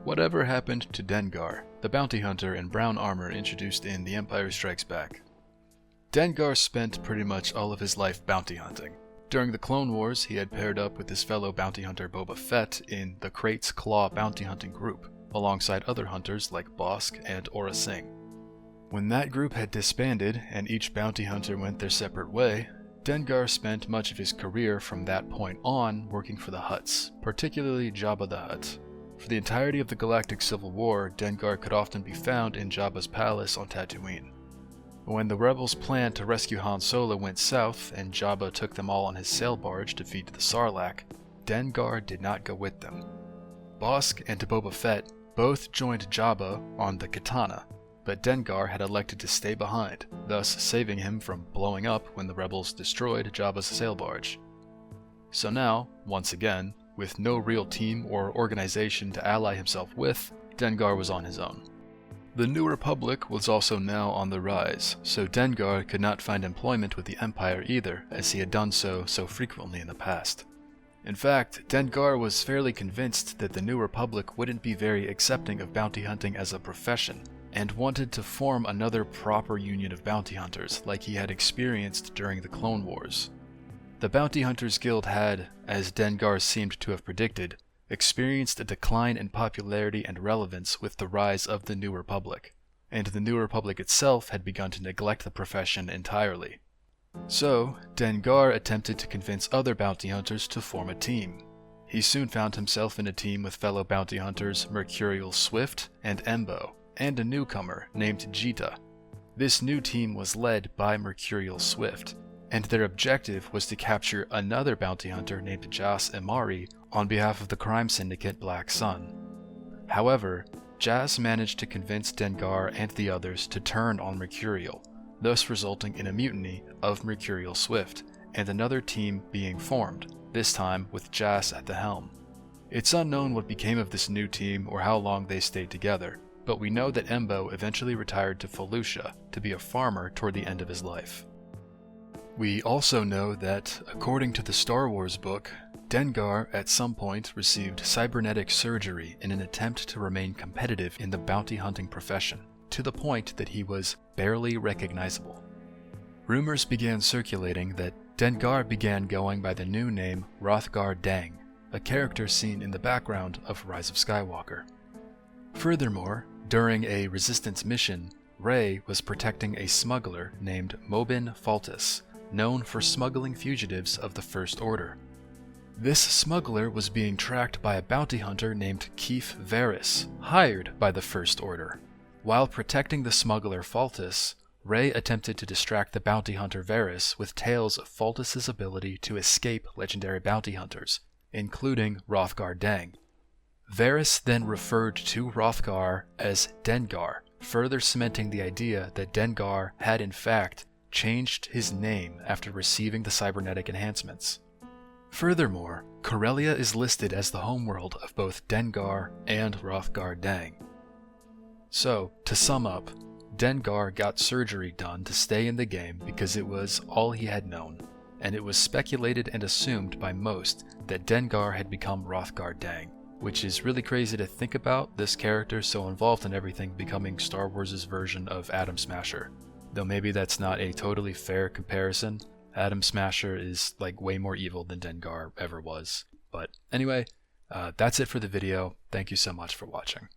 Whatever happened to Dengar, the bounty hunter in brown armor introduced in The Empire Strikes Back? Dengar spent pretty much all of his life bounty hunting. During the Clone Wars, he had paired up with his fellow bounty hunter Boba Fett in the Crate's Claw bounty hunting group, alongside other hunters like Bossk and Aurra Sing. When that group had disbanded and each bounty hunter went their separate way, Dengar spent much of his career from that point on working for the Hutts, particularly Jabba the Hutt. For the entirety of the Galactic Civil War, Dengar could often be found in Jabba's palace on Tatooine. When the rebels' plan to rescue Han Solo went south and Jabba took them all on his sail barge to feed the Sarlacc, Dengar did not go with them. Bossk and Boba Fett both joined Jabba on the Katana, but Dengar had elected to stay behind, thus saving him from blowing up when the rebels destroyed Jabba's sail barge. So now, once again, with no real team or organization to ally himself with, Dengar was on his own. The New Republic was also now on the rise, so Dengar could not find employment with the Empire either, as he had done so frequently in the past. In fact, Dengar was fairly convinced that the New Republic wouldn't be very accepting of bounty hunting as a profession, and wanted to form another proper union of bounty hunters like he had experienced during the Clone Wars. The Bounty Hunters Guild had, as Dengar seemed to have predicted, experienced a decline in popularity and relevance with the rise of the New Republic, and the New Republic itself had begun to neglect the profession entirely. So, Dengar attempted to convince other bounty hunters to form a team. He soon found himself in a team with fellow bounty hunters Mercurial Swift and Embo, and a newcomer named Jita. This new team was led by Mercurial Swift, and their objective was to capture another bounty hunter named Jas Emari on behalf of the crime syndicate Black Sun. However, Jas managed to convince Dengar and the others to turn on Mercurial, thus resulting in a mutiny of Mercurial Swift, and another team being formed, this time with Jas at the helm. It's unknown what became of this new team or how long they stayed together, but we know that Embo eventually retired to Felucia to be a farmer toward the end of his life. We also know that, according to the Star Wars book, Dengar at some point received cybernetic surgery in an attempt to remain competitive in the bounty hunting profession, to the point that he was barely recognizable. Rumors began circulating that Dengar began going by the new name Rothgar Deng, a character seen in the background of Rise of Skywalker. Furthermore, during a Resistance mission, Rey was protecting a smuggler named Mobin Faltus, known for smuggling fugitives of the First Order. This smuggler was being tracked by a bounty hunter named Keef Varys, hired by the First Order. While protecting the smuggler Faltus, Rey attempted to distract the bounty hunter Varys with tales of Faltus's ability to escape legendary bounty hunters, including Rothgar Deng. Varys then referred to Rothgar as Dengar, further cementing the idea that Dengar had in fact changed his name after receiving the cybernetic enhancements. Furthermore, Corellia is listed as the homeworld of both Dengar and Rothgar Deng. So, to sum up, Dengar got surgery done to stay in the game because it was all he had known, and it was speculated and assumed by most that Dengar had become Rothgar Deng, which is really crazy to think about, this character so involved in everything becoming Star Wars' version of Atom Smasher. Though maybe that's not a totally fair comparison. Atom Smasher is like way more evil than Dengar ever was. But anyway, that's it for the video. Thank you so much for watching.